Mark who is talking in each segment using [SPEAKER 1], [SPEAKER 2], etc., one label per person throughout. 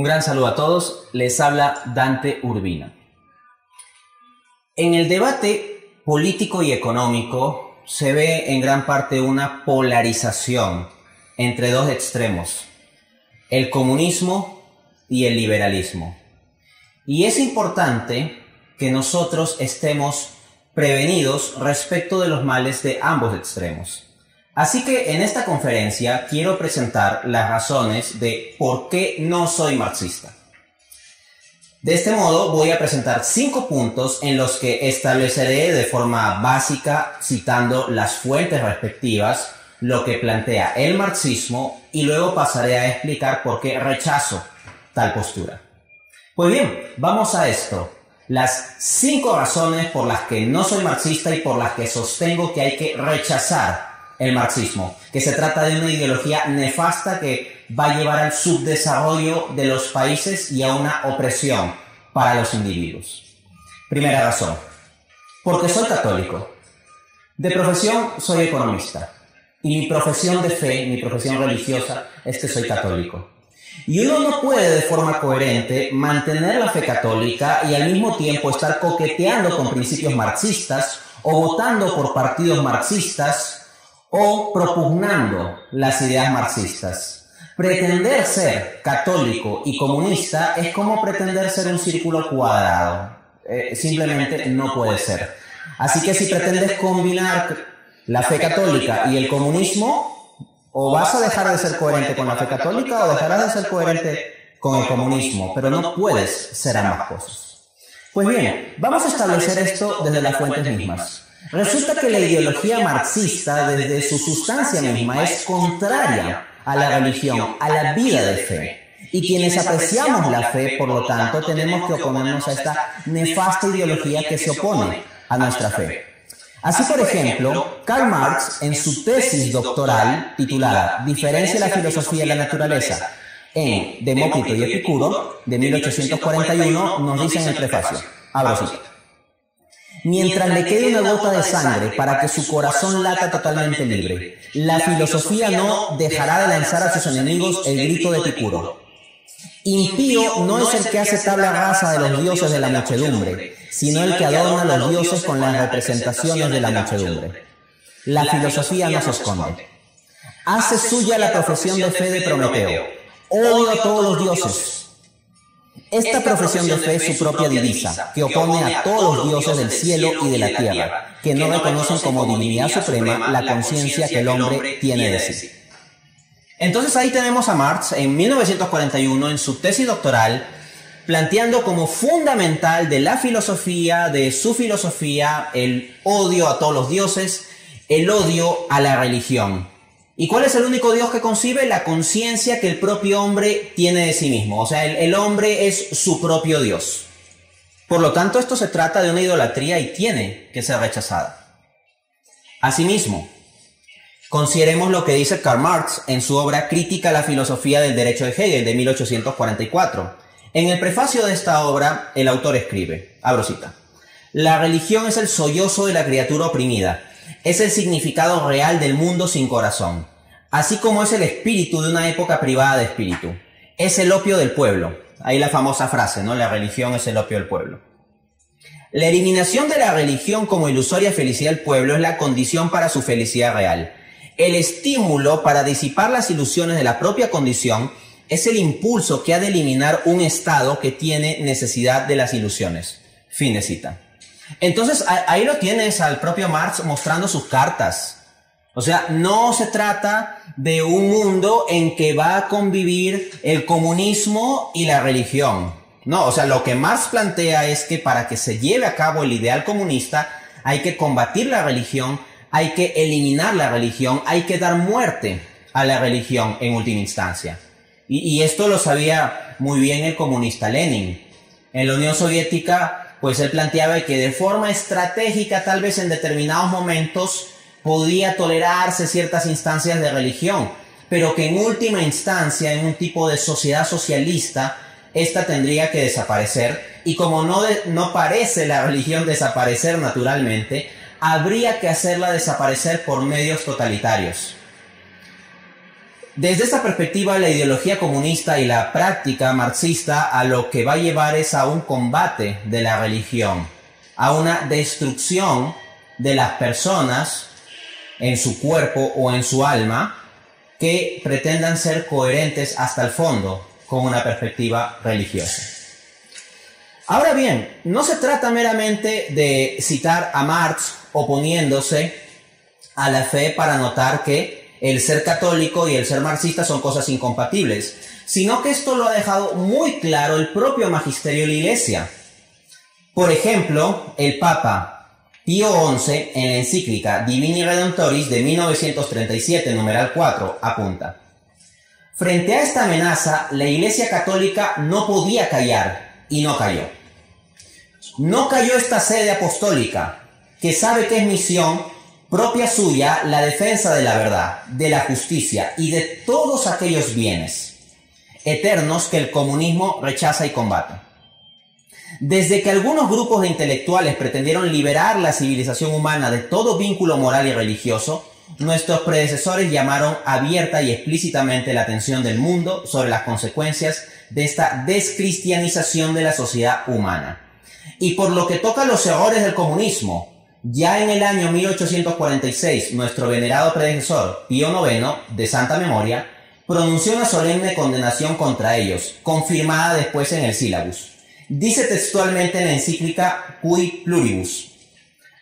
[SPEAKER 1] Un gran saludo a todos, les habla Dante Urbina. En el debate político y económico se ve en gran parte una polarización entre dos extremos, el comunismo y el liberalismo. Y es importante que nosotros estemos prevenidos respecto de los males de ambos extremos. Así que en esta conferencia quiero presentar las razones de por qué no soy marxista. De este modo voy a presentar 5 puntos en los que estableceré de forma básica, citando las fuentes respectivas, lo que plantea el marxismo, y luego pasaré a explicar por qué rechazo tal postura. Pues bien, vamos a esto. Las 5 razones por las que no soy marxista y por las que sostengo que hay que rechazar el marxismo, que se trata de una ideología nefasta que va a llevar al subdesarrollo de los países y a una opresión para los individuos. Primera razón, porque soy católico. De profesión soy economista y mi profesión de fe, mi profesión religiosa es que soy católico. Y uno no puede de forma coherente mantener la fe católica y al mismo tiempo estar coqueteando con principios marxistas o votando por partidos marxistas o propugnando las ideas marxistas. Pretender ser católico y comunista es como pretender ser un círculo cuadrado. Simplemente no puede ser. Así que si pretendes combinar la fe católica y el comunismo, o vas a dejar de ser coherente con la fe católica o dejarás de ser coherente con el comunismo, pero no puedes ser ambas cosas. Pues bien, vamos a establecer esto desde las fuentes mismas. Resulta que la ideología marxista, desde su sustancia misma, es contraria a la religión, a la vida de fe. Y quienes apreciamos la fe, por lo tanto, tenemos que oponernos a esta nefasta ideología que se opone a nuestra fe. Así, por ejemplo, Karl Marx, en su tesis doctoral titulada Diferencia de la filosofía y la naturaleza en Demócrito y Epicuro, de 1841, nos dice en el prefacio, abro cita: mientras le quede una gota de sangre para que su corazón lata totalmente libre, la filosofía no dejará de lanzar a sus enemigos el grito de Epicuro. Impío no es el que hace tabla rasa de los dioses de la muchedumbre, sino el que adorna a los dioses con las representaciones de la muchedumbre. La filosofía no se esconde. Hace suya la profesión de fe de Prometeo. Odio a todos los dioses. Esta profesión de fe es su propia divisa, que opone a todos los dioses del cielo y de la tierra, que no reconocen como divinidad suprema la conciencia que el hombre tiene de sí. Entonces ahí tenemos a Marx en 1941 en su tesis doctoral planteando como fundamental de la filosofía, de su filosofía, el odio a todos los dioses, el odio a la religión. ¿Y cuál es el único Dios que concibe? La conciencia que el propio hombre tiene de sí mismo. O sea, el hombre es su propio Dios. Por lo tanto, esto se trata de una idolatría y tiene que ser rechazada. Asimismo, consideremos lo que dice Karl Marx en su obra Crítica a la filosofía del derecho de Hegel, de 1844. En el prefacio de esta obra, el autor escribe, abro cita: la religión es el sollozo de la criatura oprimida. Es el significado real del mundo sin corazón, así como es el espíritu de una época privada de espíritu. Es el opio del pueblo. Ahí la famosa frase, ¿no? La religión es el opio del pueblo. La eliminación de la religión como ilusoria felicidad del pueblo es la condición para su felicidad real. El estímulo para disipar las ilusiones de la propia condición es el impulso que ha de eliminar un estado que tiene necesidad de las ilusiones. Fin de cita. Entonces, ahí lo tienes al propio Marx mostrando sus cartas. O sea, no se trata de un mundo en que va a convivir el comunismo y la religión. No, o sea, lo que Marx plantea es que para que se lleve a cabo el ideal comunista hay que combatir la religión, hay que eliminar la religión, hay que dar muerte a la religión en última instancia. Y esto lo sabía muy bien el comunista Lenin. En la Unión Soviética, pues él planteaba que de forma estratégica, tal vez en determinados momentos, podía tolerarse ciertas instancias de religión, pero que en última instancia, en un tipo de sociedad socialista, esta tendría que desaparecer, y como no parece la religión desaparecer naturalmente, habría que hacerla desaparecer por medios totalitarios. desde esta perspectiva, la ideología comunista y la práctica marxista a lo que va a llevar es a un combate de la religión, a una destrucción de las personas en su cuerpo o en su alma que pretendan ser coherentes hasta el fondo con una perspectiva religiosa. Ahora bien, no se trata meramente de citar a Marx oponiéndose a la fe para notar que el ser católico y el ser marxista son cosas incompatibles, sino que esto lo ha dejado muy claro el propio magisterio de la Iglesia. Por ejemplo, el Papa Pío XI, en la encíclica Divini Redemptoris de 1937, numeral 4, apunta: frente a esta amenaza, la Iglesia Católica no podía callar, y no cayó. No cayó esta sede apostólica, que sabe que es misión propia suya la defensa de la verdad, de la justicia y de todos aquellos bienes eternos que el comunismo rechaza y combate. Desde que algunos grupos de intelectuales pretendieron liberar la civilización humana de todo vínculo moral y religioso, nuestros predecesores llamaron abierta y explícitamente la atención del mundo sobre las consecuencias de esta descristianización de la sociedad humana. Y por lo que toca a los errores del comunismo, ya en el año 1846, nuestro venerado predecesor, Pío IX, de santa memoria, pronunció una solemne condenación contra ellos, confirmada después en el Sílabus. Dice textualmente en la encíclica Cui Pluribus: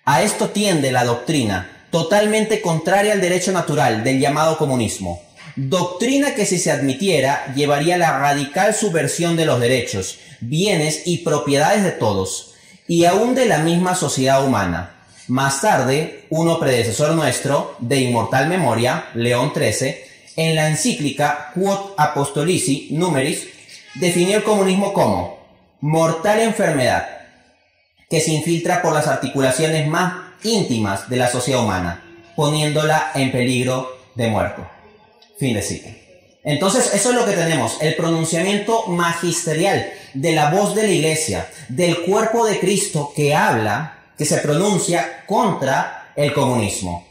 [SPEAKER 1] a esto tiende la doctrina, totalmente contraria al derecho natural del llamado comunismo, doctrina que si se admitiera llevaría a la radical subversión de los derechos, bienes y propiedades de todos, y aún de la misma sociedad humana. Más tarde, uno predecesor nuestro, de inmortal memoria, León XIII, en la encíclica Quod Apostolici Numeris, definió el comunismo como mortal enfermedad que se infiltra por las articulaciones más íntimas de la sociedad humana, poniéndola en peligro de muerte. Fin de cita. Entonces, eso es lo que tenemos, el pronunciamiento magisterial de la voz de la Iglesia, del cuerpo de Cristo que habla, que se pronuncia contra el comunismo.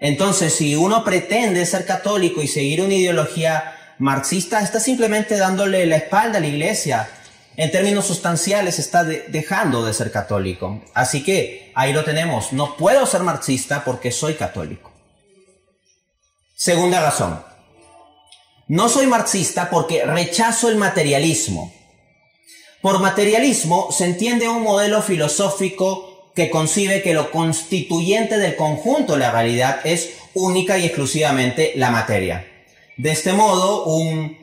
[SPEAKER 1] Entonces, si uno pretende ser católico y seguir una ideología marxista, está simplemente dándole la espalda a la Iglesia. En términos sustanciales, está dejando de ser católico. Así que ahí lo tenemos. No puedo ser marxista porque soy católico. Segunda razón. No soy marxista porque rechazo el materialismo. Por materialismo se entiende un modelo filosófico que concibe que lo constituyente del conjunto de la realidad es única y exclusivamente la materia. De este modo, un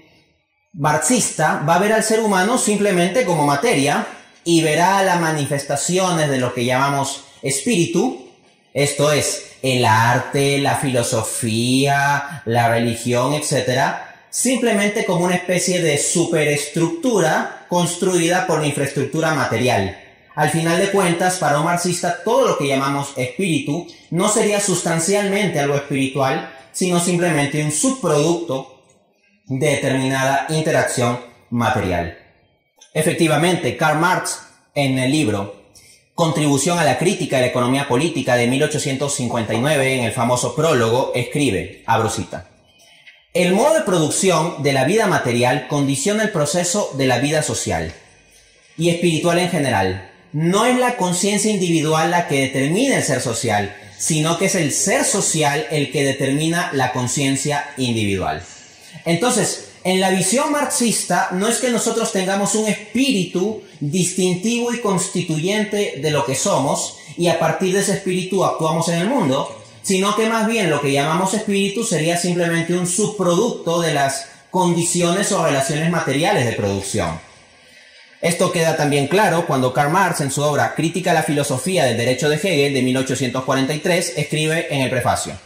[SPEAKER 1] marxista va a ver al ser humano simplemente como materia y verá las manifestaciones de lo que llamamos espíritu, esto es, el arte, la filosofía, la religión, etc., simplemente como una especie de superestructura construida por la infraestructura material. Al final de cuentas, para un marxista, todo lo que llamamos espíritu no sería sustancialmente algo espiritual, sino simplemente un subproducto de determinada interacción material. Efectivamente, Karl Marx, en el libro Contribución a la crítica de la economía política de 1859, en el famoso prólogo, escribe, abro cita: el modo de producción de la vida material condiciona el proceso de la vida social y espiritual en general. No es la conciencia individual la que determina el ser social, sino que es el ser social el que determina la conciencia individual. Entonces, en la visión marxista, no es que nosotros tengamos un espíritu distintivo y constituyente de lo que somos, y a partir de ese espíritu actuamos en el mundo, sino que más bien lo que llamamos espíritu sería simplemente un subproducto de las condiciones o relaciones materiales de producción. Esto queda también claro cuando Karl Marx, en su obra Crítica a la filosofía del derecho de Hegel, de 1843, escribe en el prefacio: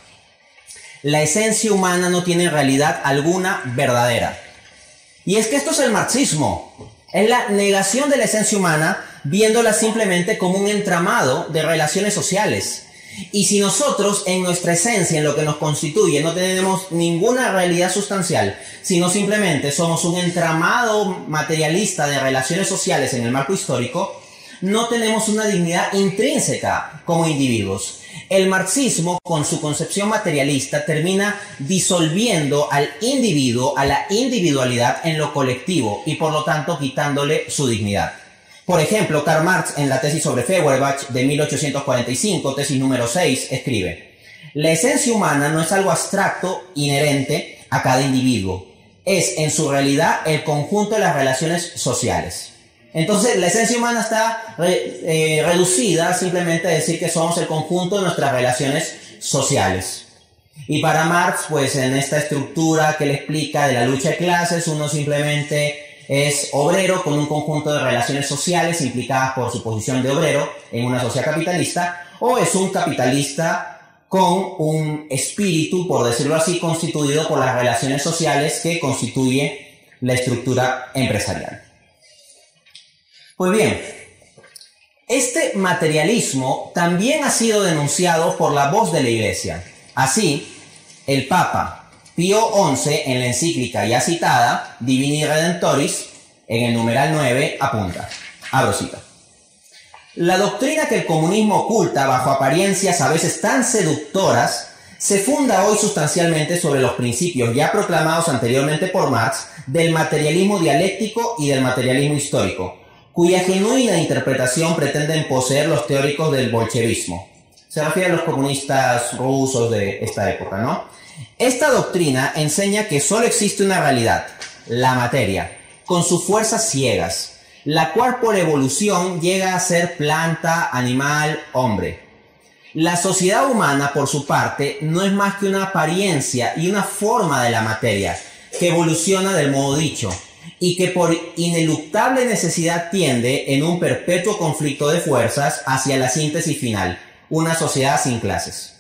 [SPEAKER 1] la esencia humana no tiene realidad alguna verdadera. Y es que esto es el marxismo, es la negación de la esencia humana, viéndola simplemente como un entramado de relaciones sociales. Y si nosotros en nuestra esencia, en lo que nos constituye, no tenemos ninguna realidad sustancial, sino simplemente somos un entramado materialista de relaciones sociales en el marco histórico, no tenemos una dignidad intrínseca como individuos. El marxismo, con su concepción materialista, termina disolviendo al individuo, a la individualidad en lo colectivo y por lo tanto quitándole su dignidad. Por ejemplo, Karl Marx en la tesis sobre Feuerbach de 1845, tesis número 6, escribe: la esencia humana no es algo abstracto inherente a cada individuo, es en su realidad el conjunto de las relaciones sociales. Entonces, la esencia humana está reducida simplemente a decir que somos el conjunto de nuestras relaciones sociales. Y para Marx, pues en esta estructura que le explica de la lucha de clases, uno simplemente es obrero con un conjunto de relaciones sociales implicadas por su posición de obrero en una sociedad capitalista, o es un capitalista con un espíritu, por decirlo así, constituido por las relaciones sociales que constituye la estructura empresarial. Pues bien, este materialismo también ha sido denunciado por la voz de la Iglesia. Así, el Papa Pío XI, en la encíclica ya citada, Divini Redemptoris, en el numeral 9, apunta, abro cita: la doctrina que el comunismo oculta bajo apariencias a veces tan seductoras se funda hoy sustancialmente sobre los principios ya proclamados anteriormente por Marx del materialismo dialéctico y del materialismo histórico, cuya genuina interpretación pretenden poseer los teóricos del bolchevismo. Se refiere a los comunistas rusos de esta época, ¿no? Esta doctrina enseña que solo existe una realidad, la materia, con sus fuerzas ciegas, la cual por evolución llega a ser planta, animal, hombre. La sociedad humana, por su parte, no es más que una apariencia y una forma de la materia, que evoluciona del modo dicho, y que por ineluctable necesidad tiende en un perpetuo conflicto de fuerzas hacia la síntesis final, una sociedad sin clases.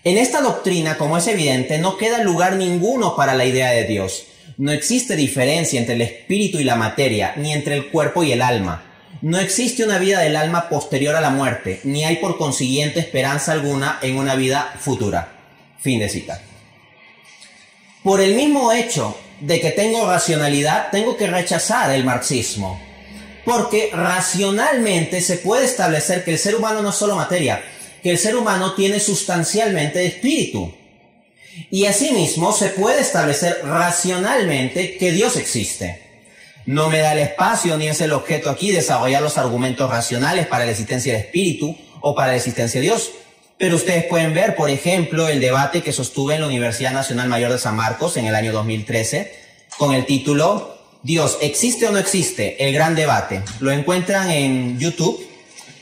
[SPEAKER 1] En esta doctrina, como es evidente, no queda lugar ninguno para la idea de Dios. No existe diferencia entre el espíritu y la materia, ni entre el cuerpo y el alma. No existe una vida del alma posterior a la muerte, ni hay por consiguiente esperanza alguna en una vida futura. Fin de cita. Por el mismo hecho de que tengo racionalidad, tengo que rechazar el marxismo. Porque racionalmente se puede establecer que el ser humano no es solo materia, que el ser humano tiene sustancialmente espíritu. Y asimismo se puede establecer racionalmente que Dios existe. No me da el espacio ni es el objeto aquí desarrollar los argumentos racionales para la existencia del espíritu o para la existencia de Dios. Pero ustedes pueden ver, por ejemplo, el debate que sostuve en la Universidad Nacional Mayor de San Marcos en el año 2013 con el título ¿Dios existe o no existe? El gran debate. Lo encuentran en YouTube.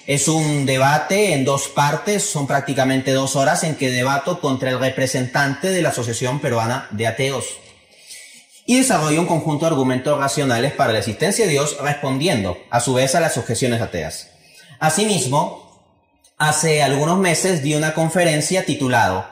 [SPEAKER 1] Es un debate en dos partes, son prácticamente 2 horas en que debato contra el representante de la Asociación Peruana de Ateos. Y desarrollo un conjunto de argumentos racionales para la existencia de Dios, respondiendo a su vez a las objeciones ateas. Asimismo, hace algunos meses di una conferencia titulado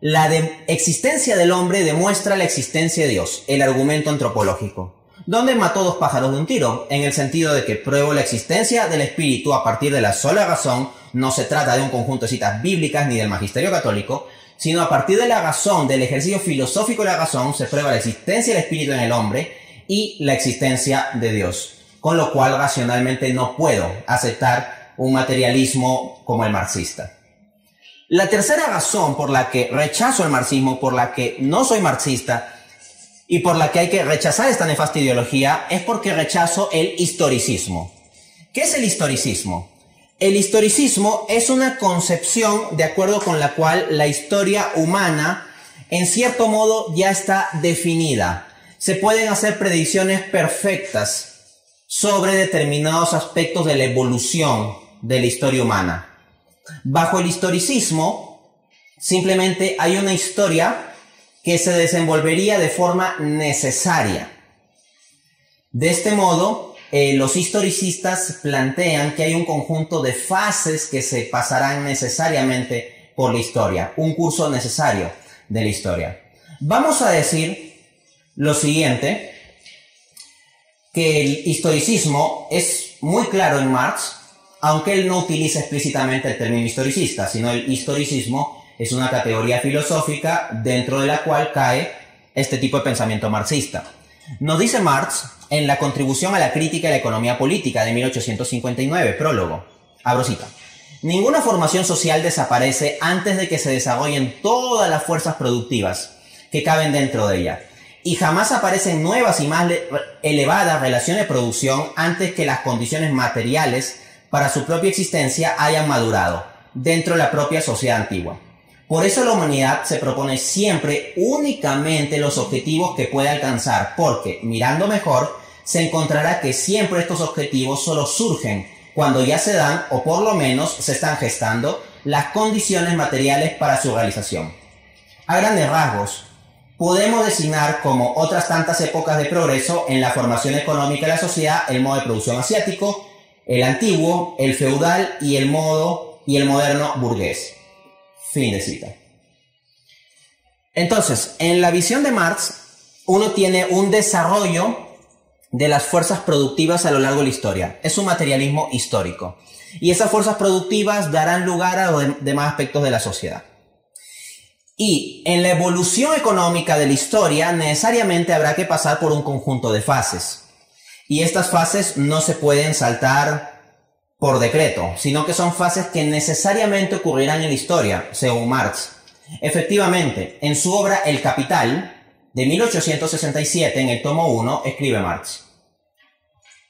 [SPEAKER 1] La existencia del hombre demuestra la existencia de Dios, el argumento antropológico, donde mató 2 pájaros de un tiro, en el sentido de que pruebo la existencia del espíritu a partir de la sola razón. No se trata de un conjunto de citas bíblicas ni del magisterio católico, sino a partir de la razón, del ejercicio filosófico de la razón, se prueba la existencia del espíritu en el hombre y la existencia de Dios. Con lo cual, racionalmente no puedo aceptar un materialismo como el marxista. La tercera razón por la que rechazo el marxismo, por la que no soy marxista, y por la que hay que rechazar esta nefasta ideología, es porque rechazo el historicismo. ¿Qué es el historicismo? El historicismo es una concepción de acuerdo con la cual la historia humana, en cierto modo, ya está definida. Se pueden hacer predicciones perfectas sobre determinados aspectos de la evolución de la historia humana. Bajo el historicismo, simplemente hay una historia que se desenvolvería de forma necesaria. De este modo, los historicistas plantean que hay un conjunto de fases que se pasarán necesariamente por la historia, un curso necesario de la historia. Vamos a decir lo siguiente, que el historicismo es muy claro en Marx, aunque él no utiliza explícitamente el término historicista, sino el historicismo es una categoría filosófica dentro de la cual cae este tipo de pensamiento marxista. Nos dice Marx en la contribución a la crítica de la economía política de 1859, prólogo, abro cita: Ninguna formación social desaparece antes de que se desarrollen todas las fuerzas productivas que caben dentro de ella. Y jamás aparecen nuevas y más elevadas relaciones de producción antes que las condiciones materiales para su propia existencia hayan madurado dentro de la propia sociedad antigua. Por eso la humanidad se propone siempre únicamente los objetivos que puede alcanzar, porque mirando mejor se encontrará que siempre estos objetivos solo surgen cuando ya se dan o por lo menos se están gestando las condiciones materiales para su realización. A grandes rasgos, podemos designar como otras tantas épocas de progreso en la formación económica de la sociedad el modo de producción asiático, el antiguo, el feudal y el moderno burgués. Fin de cita. Entonces, en la visión de Marx, uno tiene un desarrollo de las fuerzas productivas a lo largo de la historia. Es un materialismo histórico. Y esas fuerzas productivas darán lugar a los demás aspectos de la sociedad. Y en la evolución económica de la historia, necesariamente habrá que pasar por un conjunto de fases. Y estas fases no se pueden saltar por decreto, sino que son fases que necesariamente ocurrirán en la historia, según Marx. Efectivamente, en su obra El Capital, de 1867, en el tomo 1, escribe Marx: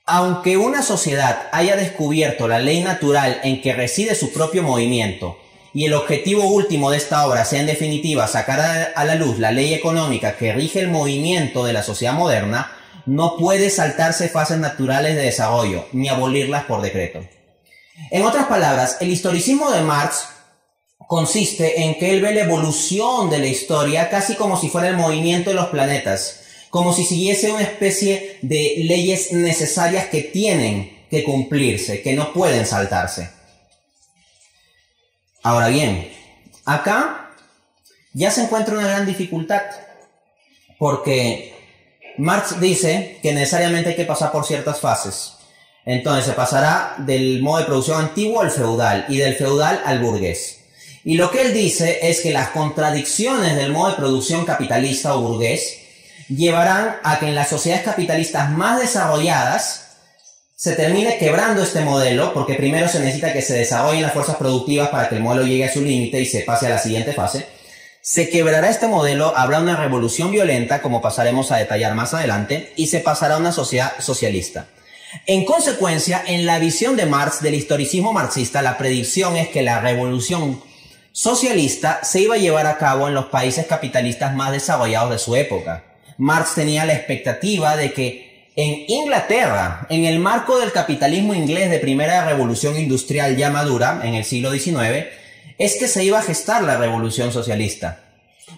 [SPEAKER 1] aunque una sociedad haya descubierto la ley natural en que reside su propio movimiento, y el objetivo último de esta obra sea en definitiva sacar a la luz la ley económica que rige el movimiento de la sociedad moderna, no puede saltarse fases naturales de desarrollo, ni abolirlas por decreto. En otras palabras, el historicismo de Marx consiste en que él ve la evolución de la historia casi como si fuera el movimiento de los planetas, como si siguiese una especie de leyes necesarias que tienen que cumplirse, que no pueden saltarse. Ahora bien, acá ya se encuentra una gran dificultad, porque Marx dice que necesariamente hay que pasar por ciertas fases. Entonces se pasará del modo de producción antiguo al feudal, y del feudal al burgués. Y lo que él dice es que las contradicciones del modo de producción capitalista o burgués llevarán a que en las sociedades capitalistas más desarrolladas se termine quebrando este modelo, porque primero se necesita que se desarrollen las fuerzas productivas para que el modelo llegue a su límite y se pase a la siguiente fase. Se quebrará este modelo, habrá una revolución violenta, como pasaremos a detallar más adelante, y se pasará a una sociedad socialista. En consecuencia, en la visión de Marx, del historicismo marxista, la predicción es que la revolución socialista se iba a llevar a cabo en los países capitalistas más desarrollados de su época. Marx tenía la expectativa de que en Inglaterra, en el marco del capitalismo inglés de primera revolución industrial ya madura, en el siglo XIX, es que se iba a gestar la revolución socialista.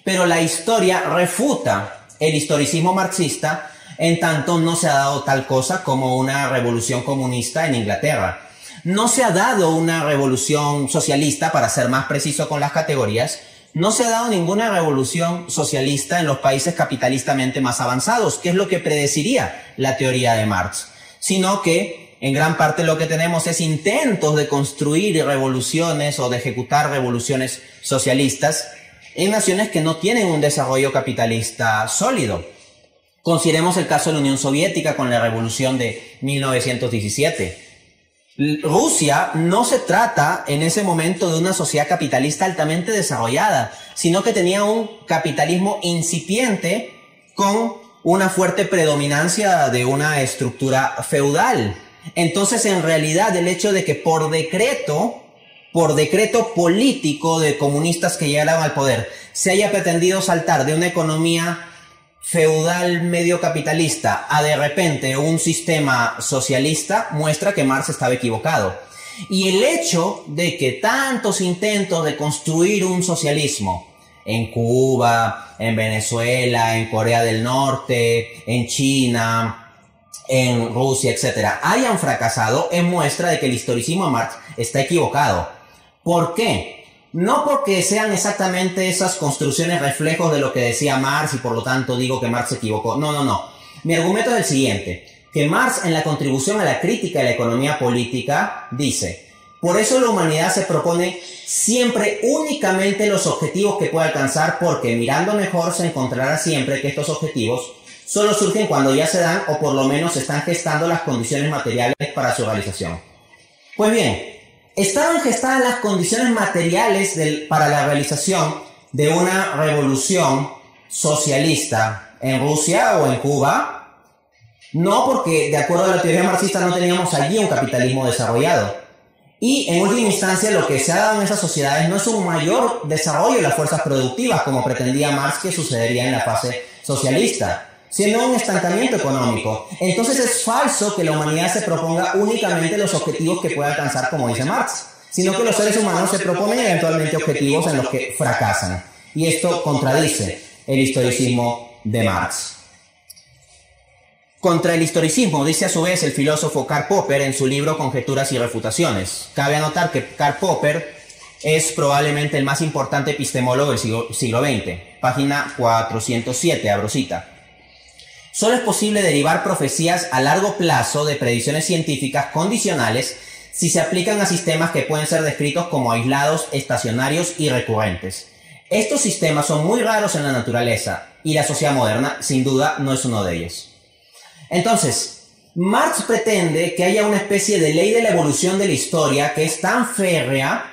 [SPEAKER 1] Pero la historia refuta el historicismo marxista, en tanto no se ha dado tal cosa como una revolución comunista en Inglaterra. No se ha dado una revolución socialista, para ser más preciso con las categorías. No se ha dado ninguna revolución socialista en los países capitalistamente más avanzados, que es lo que predeciría la teoría de Marx, sino que en gran parte lo que tenemos es intentos de construir revoluciones o de ejecutar revoluciones socialistas en naciones que no tienen un desarrollo capitalista sólido. Consideremos el caso de la Unión Soviética con la revolución de 1917. Rusia no se trata en ese momento de una sociedad capitalista altamente desarrollada, sino que tenía un capitalismo incipiente con una fuerte predominancia de una estructura feudal. Entonces, en realidad, el hecho de que por decreto político de comunistas que llegaron al poder, se haya pretendido saltar de una economía feudal medio capitalista a de repente un sistema socialista, muestra que Marx estaba equivocado. Y el hecho de que tantos intentos de construir un socialismo en Cuba, en Venezuela, en Corea del Norte, en China, en Rusia, etcétera, hayan fracasado, es muestra de que el historicismo de Marx está equivocado. ¿Por qué? No porque sean exactamente esas construcciones reflejos de lo que decía Marx y por lo tanto digo que Marx se equivocó. No. Mi argumento es el siguiente, que Marx en la contribución a la crítica de la economía política dice: por eso la humanidad se propone siempre únicamente los objetivos que puede alcanzar, porque mirando mejor se encontrará siempre que estos objetivos solo surgen cuando ya se dan o por lo menos se están gestando las condiciones materiales para su realización. Pues bien, estaban gestadas las condiciones materiales para la realización de una revolución socialista en Rusia o en Cuba. No, porque de acuerdo a la teoría marxista no teníamos allí un capitalismo desarrollado. Y en última instancia lo que se ha dado en esas sociedades no es un mayor desarrollo de las fuerzas productivas como pretendía Marx que sucedería en la fase socialista, sino un estancamiento económico. Entonces es falso que la humanidad se proponga únicamente los objetivos que puede alcanzar, como dice Marx, sino que los seres humanos se proponen eventualmente objetivos en los que fracasan. Y esto contradice el historicismo de Marx. Contra el historicismo dice a su vez el filósofo Karl Popper en su libro Conjeturas y Refutaciones. Cabe anotar que Karl Popper es probablemente el más importante epistemólogo del siglo XX. Página 407, abro cita. Solo es posible derivar profecías a largo plazo de predicciones científicas condicionales si se aplican a sistemas que pueden ser descritos como aislados, estacionarios y recurrentes. Estos sistemas son muy raros en la naturaleza y la sociedad moderna, sin duda, no es uno de ellos. Entonces, Marx pretende que haya una especie de ley de la evolución de la historia que es tan férrea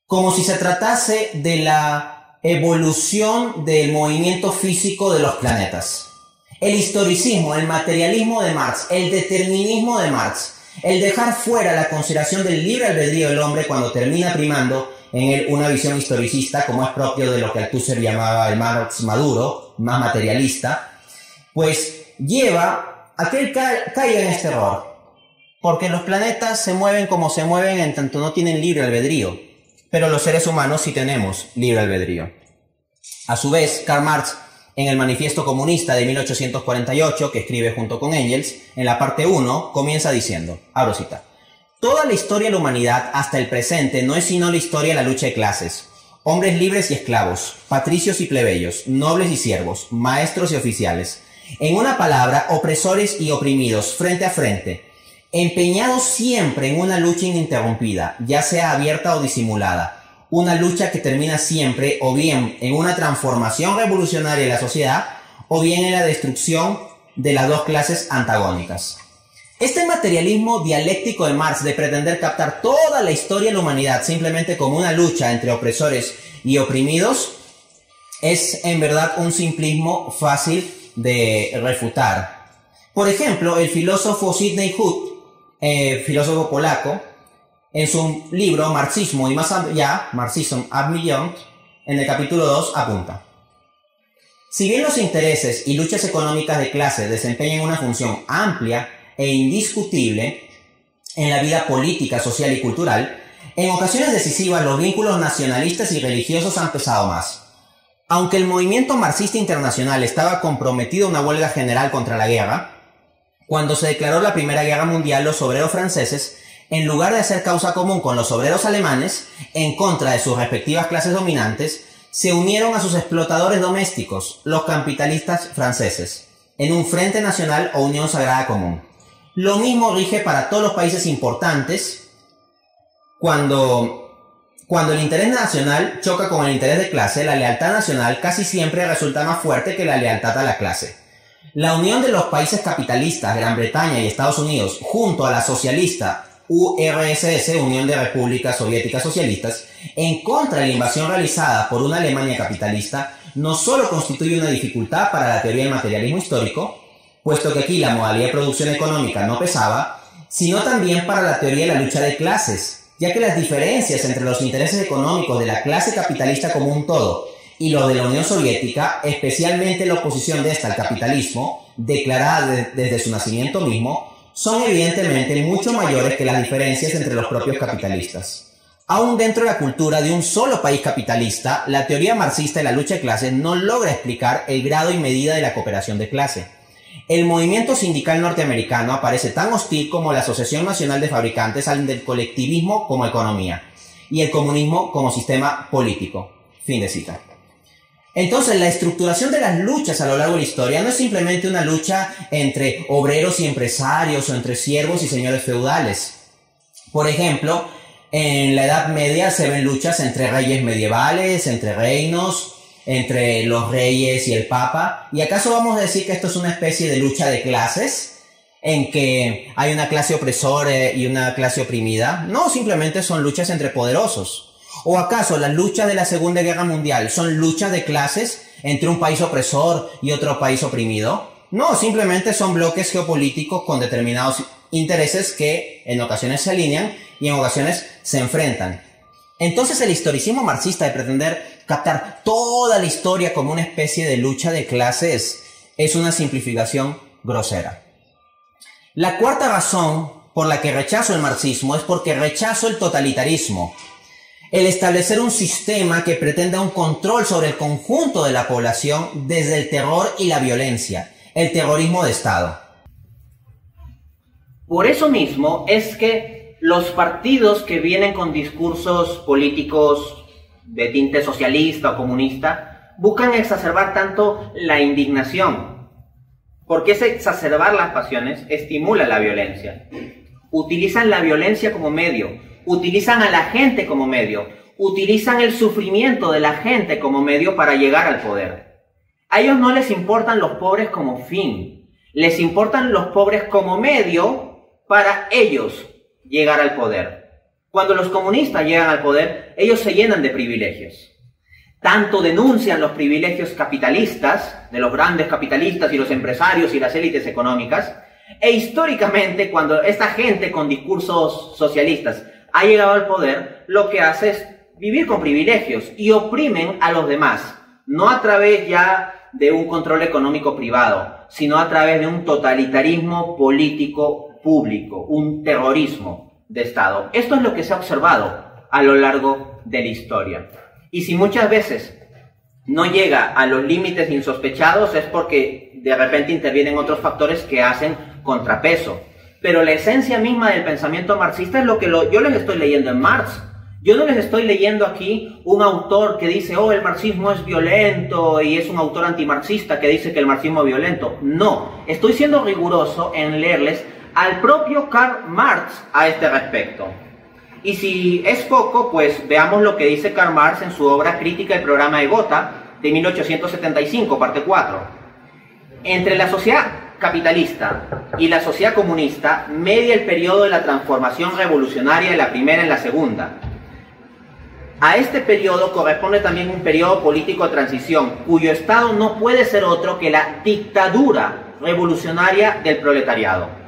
[SPEAKER 1] como si se tratase de la evolución del movimiento físico de los planetas. El historicismo, el materialismo de Marx, el determinismo de Marx, el dejar fuera la consideración del libre albedrío del hombre cuando termina primando en él una visión historicista como es propio de lo que Althusser llamaba el Marx maduro, más materialista, pues lleva a que él caiga en este error, porque los planetas se mueven como se mueven en tanto no tienen libre albedrío, pero los seres humanos sí tenemos libre albedrío. A su vez, Karl Marx, en el Manifiesto Comunista de 1848, que escribe junto con Engels, en la parte 1, comienza diciendo, abro cita, toda la historia de la humanidad hasta el presente no es sino la historia de la lucha de clases, hombres libres y esclavos, patricios y plebeyos, nobles y siervos, maestros y oficiales, en una palabra, opresores y oprimidos, frente a frente, empeñados siempre en una lucha ininterrumpida, ya sea abierta o disimulada, una lucha que termina siempre o bien en una transformación revolucionaria de la sociedad o bien en la destrucción de las dos clases antagónicas. Este materialismo dialéctico de Marx de pretender captar toda la historia de la humanidad simplemente como una lucha entre opresores y oprimidos es en verdad un simplismo fácil de refutar. Por ejemplo, el filósofo Sidney Hood, filósofo polaco, en su libro Marxismo y más allá, Marxism ad Beyond, en el capítulo 2 apunta: si bien los intereses y luchas económicas de clase desempeñan una función amplia e indiscutible en la vida política, social y cultural, en ocasiones decisivas los vínculos nacionalistas y religiosos han pesado más. Aunque el movimiento marxista internacional estaba comprometido a una huelga general contra la guerra, cuando se declaró la Primera Guerra Mundial, los obreros franceses, en lugar de hacer causa común con los obreros alemanes, en contra de sus respectivas clases dominantes, se unieron a sus explotadores domésticos, los capitalistas franceses, en un frente nacional o unión sagrada común. Lo mismo rige para todos los países importantes cuando el interés nacional choca con el interés de clase, la lealtad nacional casi siempre resulta más fuerte que la lealtad a la clase. La unión de los países capitalistas, Gran Bretaña y Estados Unidos, junto a la socialista URSS, Unión de Repúblicas Soviéticas Socialistas, en contra de la invasión realizada por una Alemania capitalista, no solo constituye una dificultad para la teoría del materialismo histórico, puesto que aquí la modalidad de producción económica no pesaba, sino también para la teoría de la lucha de clases, ya que las diferencias entre los intereses económicos de la clase capitalista como un todo y los de la Unión Soviética, especialmente la oposición de esta al capitalismo, declarada desde su nacimiento mismo, son evidentemente mucho mayores que las diferencias entre los propios capitalistas. Aún dentro de la cultura de un solo país capitalista, la teoría marxista de la lucha de clases no logra explicar el grado y medida de la cooperación de clase. El movimiento sindical norteamericano aparece tan hostil como la Asociación Nacional de Fabricantes al del colectivismo como economía y el comunismo como sistema político. Fin de cita. Entonces, la estructuración de las luchas a lo largo de la historia no es simplemente una lucha entre obreros y empresarios o entre siervos y señores feudales. Por ejemplo, en la Edad Media se ven luchas entre reyes medievales, entre reinos, entre los reyes y el papa. ¿Y acaso vamos a decir que esto es una especie de lucha de clases? en que hay una clase opresora y una clase oprimida. No, simplemente son luchas entre poderosos. ¿O acaso las luchas de la Segunda Guerra Mundial son luchas de clases entre un país opresor y otro país oprimido? No, simplemente son bloques geopolíticos con determinados intereses que en ocasiones se alinean y en ocasiones se enfrentan. Entonces el historicismo marxista de pretender captar toda la historia como una especie de lucha de clases es una simplificación grosera. La cuarta razón por la que rechazo el marxismo es porque rechazo el totalitarismo. El establecer un sistema que pretenda un control sobre el conjunto de la población desde el terror y la violencia, el terrorismo de Estado.
[SPEAKER 2] Por eso mismo es que los partidos que vienen con discursos políticos de tinte socialista o comunista buscan exacerbar tanto la indignación, porque ese exacerbar las pasiones estimula la violencia. Utilizan la violencia como medio, utilizan a la gente como medio, utilizan el sufrimiento de la gente como medio para llegar al poder. A ellos no les importan los pobres como fin, les importan los pobres como medio para ellos llegar al poder. Cuando los comunistas llegan al poder, ellos se llenan de privilegios. Tanto denuncian los privilegios capitalistas, de los grandes capitalistas y los empresarios y las élites económicas, e históricamente cuando esta gente con discursos socialistas ha llegado al poder, lo que hace es vivir con privilegios y oprimen a los demás, no a través ya de un control económico privado, sino a través de un totalitarismo político público, un terrorismo de Estado. Esto es lo que se ha observado a lo largo de la historia. Y si muchas veces no llega a los límites insospechados es porque de repente intervienen otros factores que hacen contrapeso. Pero la esencia misma del pensamiento marxista es lo que yo les estoy leyendo en Marx. Yo no les estoy leyendo aquí un autor que dice, oh, el marxismo es violento y es un autor antimarxista que dice que el marxismo es violento. No, estoy siendo riguroso en leerles al propio Karl Marx a este respecto. Y si es poco, pues veamos lo que dice Karl Marx en su obra Crítica del programa de Gotha de 1875, parte 4. Entre la sociedad capitalista y la sociedad comunista media el periodo de la transformación revolucionaria de la primera en la segunda. A este periodo corresponde también un periodo político de transición, cuyo estado no puede ser otro que la dictadura revolucionaria del proletariado.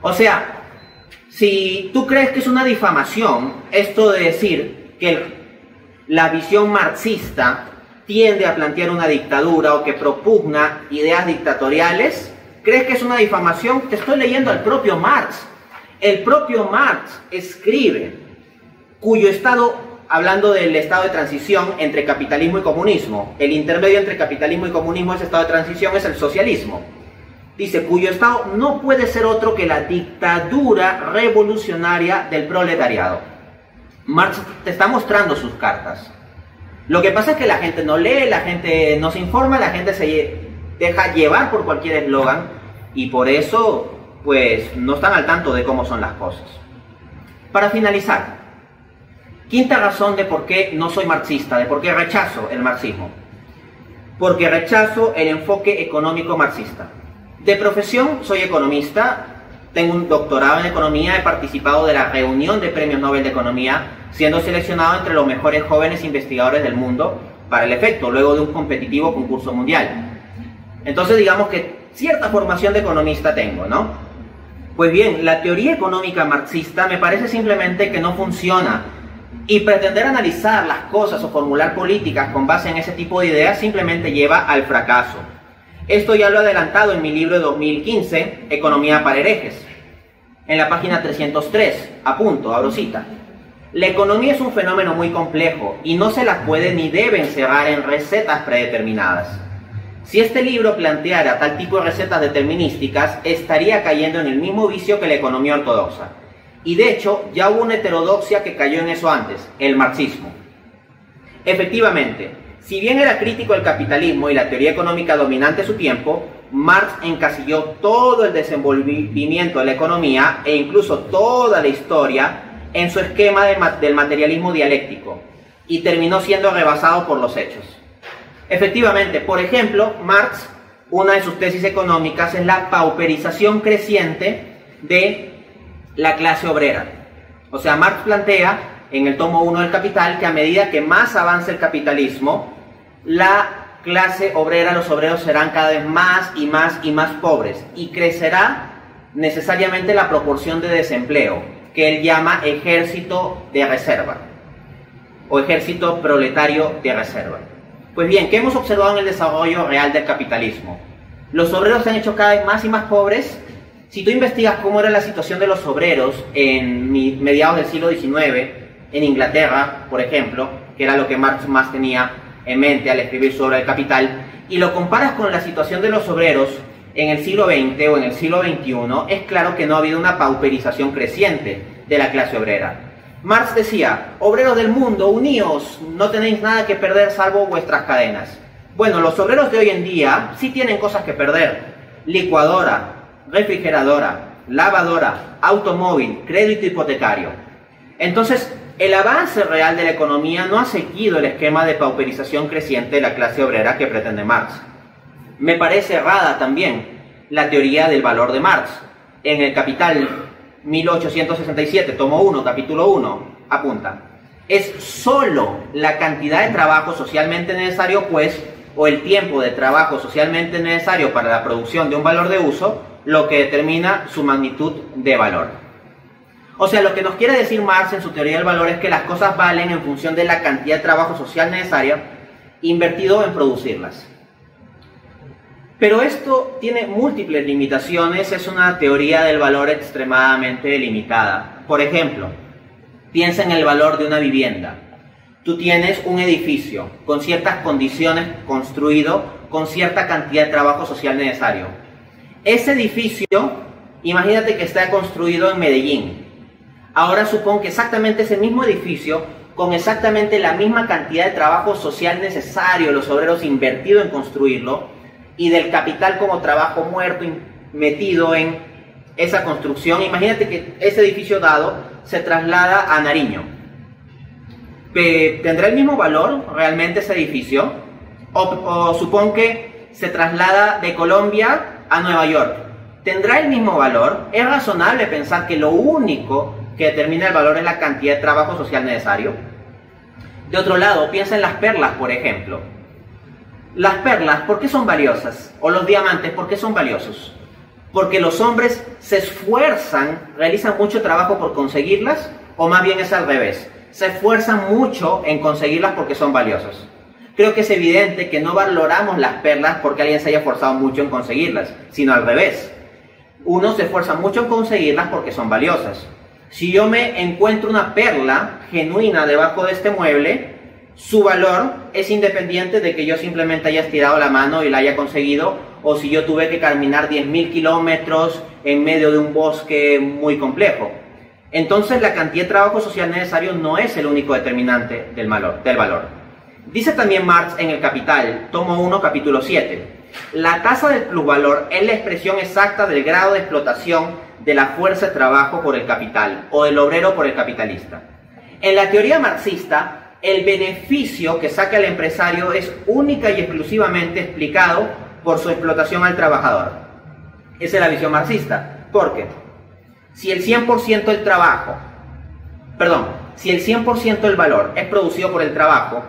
[SPEAKER 2] O sea, si tú crees que es una difamación esto de decir que la visión marxista tiende a plantear una dictadura o que propugna ideas dictatoriales, ¿crees que es una difamación? Te estoy leyendo al propio Marx. El propio Marx escribe, cuyo estado, hablando del estado de transición entre capitalismo y comunismo, el intermedio entre capitalismo y comunismo, ese estado de transición es el socialismo. Dice, cuyo estado no puede ser otro que la dictadura revolucionaria del proletariado. Marx te está mostrando sus cartas. Lo que pasa es que la gente no lee, la gente no se informa, la gente se deja llevar por cualquier eslogan y por eso, pues, no están al tanto de cómo son las cosas. Para finalizar, quinta razón de por qué no soy marxista, de por qué rechazo el marxismo. Porque rechazo el enfoque económico marxista. De profesión soy economista, tengo un doctorado en economía, he participado de la reunión de premios Nobel de Economía, siendo seleccionado entre los mejores jóvenes investigadores del mundo para el efecto, luego de un competitivo concurso mundial. Entonces digamos que cierta formación de economista tengo, ¿no? Pues bien, la teoría económica marxista me parece simplemente que no funciona y pretender analizar las cosas o formular políticas con base en ese tipo de ideas simplemente lleva al fracaso. Esto ya lo he adelantado en mi libro de 2015, Economía para herejes. En la página 303, apunto, abro cita. La economía es un fenómeno muy complejo y no se las puede ni debe encerrar en recetas predeterminadas. Si este libro planteara tal tipo de recetas determinísticas, estaría cayendo en el mismo vicio que la economía ortodoxa. Y de hecho, ya hubo una heterodoxia que cayó en eso antes, el marxismo. Efectivamente, si bien era crítico del capitalismo y la teoría económica dominante de su tiempo, Marx encasilló todo el desenvolvimiento de la economía e incluso toda la historia en su esquema del materialismo dialéctico y terminó siendo rebasado por los hechos. Efectivamente, por ejemplo, Marx una de sus tesis económicas es la pauperización creciente de la clase obrera. O sea, Marx plantea en el tomo 1 del Capital que a medida que más avance el capitalismo, la clase obrera, los obreros serán cada vez más y más y más pobres, y crecerá necesariamente la proporción de desempleo, que él llama ejército de reserva, o ejército proletario de reserva. Pues bien, ¿qué hemos observado en el desarrollo real del capitalismo? Los obreros se han hecho cada vez más y más pobres. Si tú investigas cómo era la situación de los obreros en mediados del siglo XIX, en Inglaterra, por ejemplo, que era lo que Marx más tenía en mente al escribir sobre el Capital, y lo comparas con la situación de los obreros en el siglo XX o en el siglo XXI, es claro que no ha habido una pauperización creciente de la clase obrera. Marx decía: obreros del mundo, uníos, no tenéis nada que perder salvo vuestras cadenas. Bueno, los obreros de hoy en día sí tienen cosas que perder: licuadora, refrigeradora, lavadora, automóvil, crédito hipotecario. Entonces, el avance real de la economía no ha seguido el esquema de pauperización creciente de la clase obrera que pretende Marx. Me parece errada también la teoría del valor de Marx. En el Capital 1867, tomo 1, capítulo 1, apunta: es solo la cantidad de trabajo socialmente necesario, pues, o el tiempo de trabajo socialmente necesario para la producción de un valor de uso, lo que determina su magnitud de valor. O sea, lo que nos quiere decir Marx en su teoría del valor es que las cosas valen en función de la cantidad de trabajo social necesaria invertido en producirlas. Pero esto tiene múltiples limitaciones, es una teoría del valor extremadamente limitada. Por ejemplo, piensa en el valor de una vivienda. Tú tienes un edificio con ciertas condiciones construido con cierta cantidad de trabajo social necesario. Ese edificio, imagínate que está construido en Medellín. Ahora supón que exactamente ese mismo edificio, con exactamente la misma cantidad de trabajo social necesario, los obreros invertido en construirlo, y del capital como trabajo muerto metido en esa construcción, imagínate que ese edificio dado se traslada a Nariño. ¿Tendrá el mismo valor realmente ese edificio? O supón que se traslada de Colombia a Nueva York. ¿Tendrá el mismo valor? ¿Es razonable pensar que lo único que determina el valor es la cantidad de trabajo social necesario? De otro lado, piensa en las perlas, por ejemplo. Las perlas, ¿por qué son valiosas? O los diamantes, ¿por qué son valiosos? Porque los hombres se esfuerzan, realizan mucho trabajo por conseguirlas, o más bien es al revés. Se esfuerzan mucho en conseguirlas porque son valiosos. Creo que es evidente que no valoramos las perlas porque alguien se haya esforzado mucho en conseguirlas, sino al revés. Uno se esfuerza mucho en conseguirlas porque son valiosas. Si yo me encuentro una perla genuina debajo de este mueble, su valor es independiente de que yo simplemente haya estirado la mano y la haya conseguido, o si yo tuve que caminar 10.000 kilómetros en medio de un bosque muy complejo. Entonces la cantidad de trabajo social necesario no es el único determinante del valor. Dice también Marx en el Capital, tomo 1, capítulo 7, la tasa del plusvalor es la expresión exacta del grado de explotación de la fuerza de trabajo por el capital, o del obrero por el capitalista. En la teoría marxista, el beneficio que saca el empresario es única y exclusivamente explicado por su explotación al trabajador. Esa es la visión marxista. Porque si el 100% del trabajo, si el 100% del valor es producido por el trabajo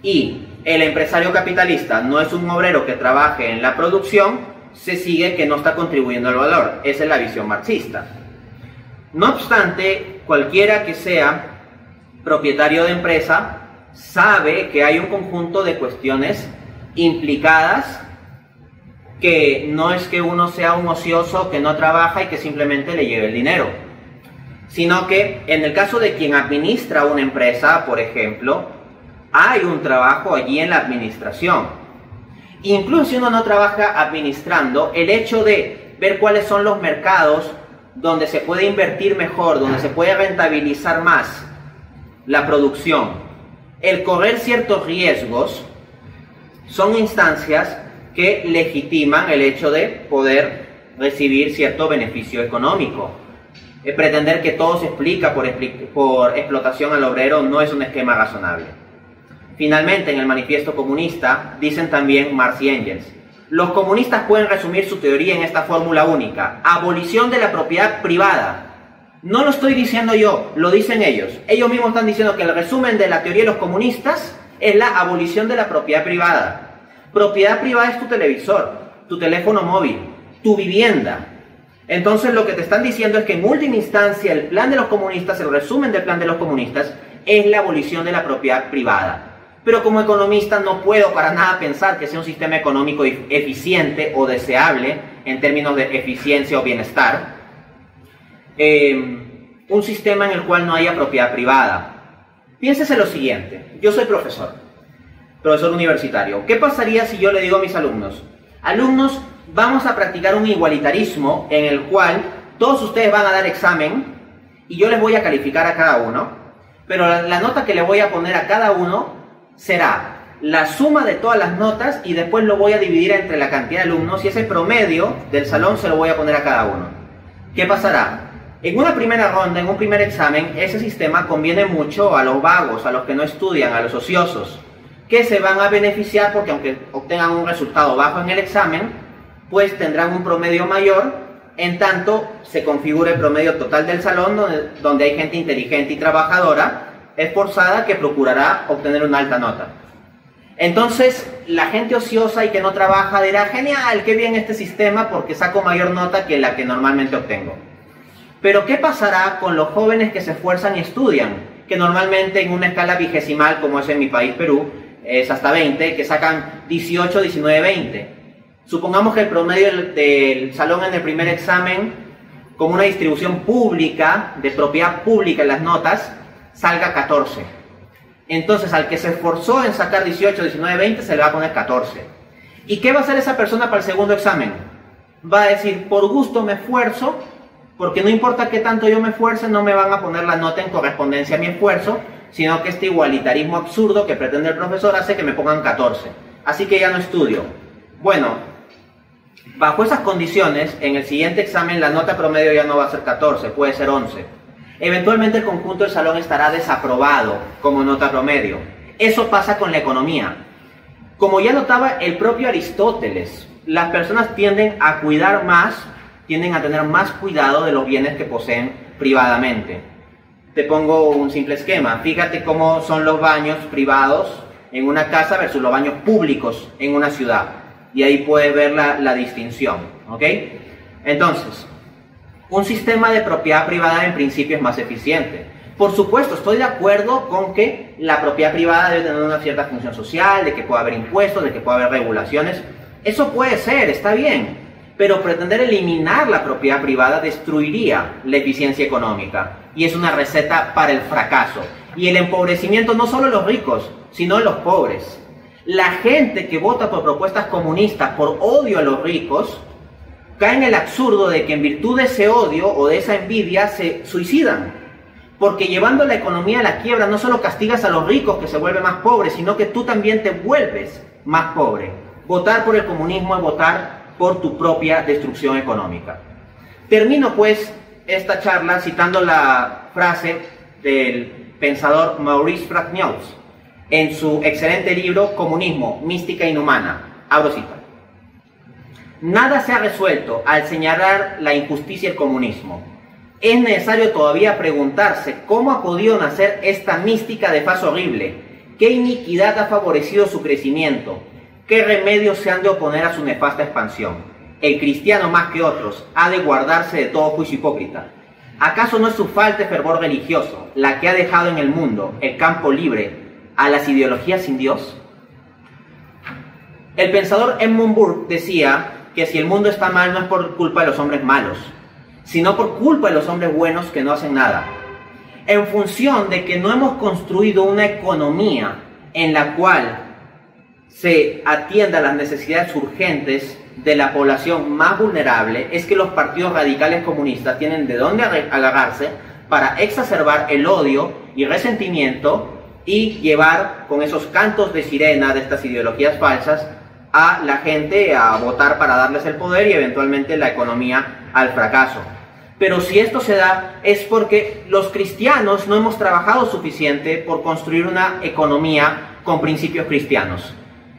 [SPEAKER 2] y el empresario capitalista no es un obrero que trabaje en la producción, se sigue que no está contribuyendo al valor. Esa es la visión marxista. No obstante, cualquiera que sea propietario de empresa sabe que hay un conjunto de cuestiones implicadas, que no es que uno sea un ocioso que no trabaja y que simplemente le lleve el dinero, sino que en el caso de quien administra una empresa, por ejemplo, hay un trabajo allí en la administración. Incluso si uno no trabaja administrando, el hecho de ver cuáles son los mercados donde se puede invertir mejor, donde se puede rentabilizar más la producción, el correr ciertos riesgos, son instancias que legitiman el hecho de poder recibir cierto beneficio económico. Pretender que todo se explica por explotación al obrero no es un esquema razonable. Finalmente, en el Manifiesto Comunista, dicen también Marx y Engels, Los comunistas pueden resumir su teoría en esta fórmula única: abolición de la propiedad privada. No lo estoy diciendo yo, lo dicen ellos. Ellos mismos están diciendo que el resumen de la teoría de los comunistas es la abolición de la propiedad privada. Propiedad privada es tu televisor, tu teléfono móvil, tu vivienda. Entonces lo que te están diciendo es que en última instancia el plan de los comunistas, el resumen del plan de los comunistas, es la abolición de la propiedad privada. Pero como economista no puedo para nada pensar que sea un sistema económico eficiente o deseable en términos de eficiencia o bienestar. Un sistema en el cual no haya propiedad privada. Piénsese lo siguiente: yo soy profesor universitario. ¿Qué pasaría si yo le digo a mis alumnos: alumnos, vamos a practicar un igualitarismo en el cual todos ustedes van a dar examen y yo les voy a calificar a cada uno, pero la nota que le voy a poner a cada uno será la suma de todas las notas y después lo voy a dividir entre la cantidad de alumnos y ese promedio del salón se lo voy a poner a cada uno? ¿Qué pasará? En una primera ronda, en un primer examen, ese sistema conviene mucho a los vagos, a los que no estudian, a los ociosos, que se van a beneficiar porque aunque obtengan un resultado bajo en el examen, pues tendrán un promedio mayor, en tanto se configura el promedio total del salón donde hay gente inteligente y trabajadora, esforzada, que procurará obtener una alta nota. Entonces, la gente ociosa y que no trabaja dirá: genial, qué bien este sistema porque saco mayor nota que la que normalmente obtengo. Pero ¿qué pasará con los jóvenes que se esfuerzan y estudian? Que normalmente en una escala vigesimal, como es en mi país, Perú, es hasta 20, que sacan 18, 19, 20. Supongamos que el promedio del salón en el primer examen, con una distribución pública, de propiedad pública en las notas, salga 14. Entonces, al que se esforzó en sacar 18, 19, 20, se le va a poner 14. ¿Y qué va a hacer esa persona para el segundo examen? Va a decir: por gusto me esfuerzo, porque no importa qué tanto yo me esfuerce, no me van a poner la nota en correspondencia a mi esfuerzo, sino que este igualitarismo absurdo que pretende el profesor hace que me pongan 14. Así que ya no estudio. Bueno, bajo esas condiciones, en el siguiente examen la nota promedio ya no va a ser 14, puede ser 11. Eventualmente el conjunto del salón estará desaprobado como nota promedio. Eso pasa con la economía. Como ya notaba el propio Aristóteles, las personas tienden a cuidar más, tienden a tener más cuidado de los bienes que poseen privadamente. Te pongo un simple esquema. Fíjate cómo son los baños privados en una casa versus los baños públicos en una ciudad. Y ahí puedes ver la distinción, ¿ok? Entonces, un sistema de propiedad privada en principio es más eficiente. Por supuesto, estoy de acuerdo con que la propiedad privada debe tener una cierta función social, de que pueda haber impuestos, de que pueda haber regulaciones. Eso puede ser, está bien. Pero pretender eliminar la propiedad privada destruiría la eficiencia económica. Y es una receta para el fracaso. Y el empobrecimiento no solo de los ricos, sino de los pobres. La gente que vota por propuestas comunistas por odio a los ricos cae en el absurdo de que en virtud de ese odio o de esa envidia se suicidan. Porque llevando la economía a la quiebra no solo castigas a los ricos que se vuelven más pobres, sino que tú también te vuelves más pobre. Votar por el comunismo es votar por tu propia destrucción económica. Termino pues esta charla citando la frase del pensador Maurice Fragniaus en su excelente libro Comunismo, Mística Inhumana. Abro cita: nada se ha resuelto al señalar la injusticia del comunismo. Es necesario todavía preguntarse cómo ha podido nacer esta mística de faz horrible, qué iniquidad ha favorecido su crecimiento, qué remedios se han de oponer a su nefasta expansión. El cristiano, más que otros, ha de guardarse de todo juicio hipócrita. ¿Acaso no es su falta de fervor religioso la que ha dejado en el mundo el campo libre a las ideologías sin Dios? El pensador Edmund Burke decía que si el mundo está mal no es por culpa de los hombres malos, sino por culpa de los hombres buenos que no hacen nada. En función de que no hemos construido una economía en la cual se atienda a las necesidades urgentes de la población más vulnerable, es que los partidos radicales comunistas tienen de dónde agarrarse para exacerbar el odio y resentimiento y llevar con esos cantos de sirena de estas ideologías falsas a la gente a votar para darles el poder y eventualmente la economía al fracaso. Pero si esto se da es porque los cristianos no hemos trabajado suficiente por construir una economía con principios cristianos.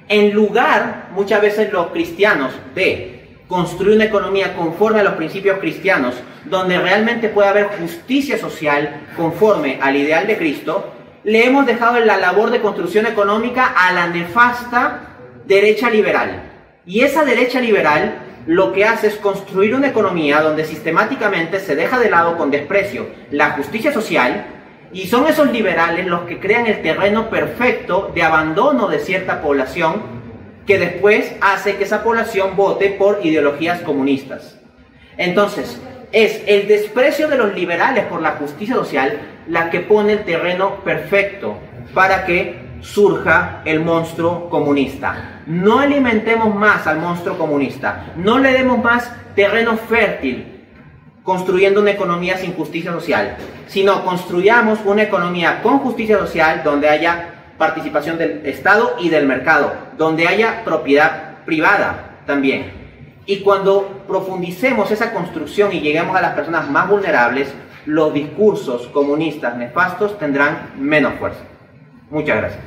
[SPEAKER 2] En lugar, muchas veces los cristianos, de construir una economía conforme a los principios cristianos, donde realmente puede haber justicia social conforme al ideal de Cristo, le hemos dejado la labor de construcción económica a la nefasta derecha liberal. Y esa derecha liberal lo que hace es construir una economía donde sistemáticamente se deja de lado con desprecio la justicia social, y son esos liberales los que crean el terreno perfecto de abandono de cierta población, que después hace que esa población vote por ideologías comunistas. Entonces, es el desprecio de los liberales por la justicia social la que pone el terreno perfecto para que surja el monstruo comunista. No alimentemos más al monstruo comunista, no le demos más terreno fértil construyendo una economía sin justicia social, sino construyamos una economía con justicia social donde haya participación del Estado y del mercado, donde haya propiedad privada también. Y cuando profundicemos esa construcción y lleguemos a las personas más vulnerables, los discursos comunistas nefastos tendrán menos fuerza. Muchas gracias.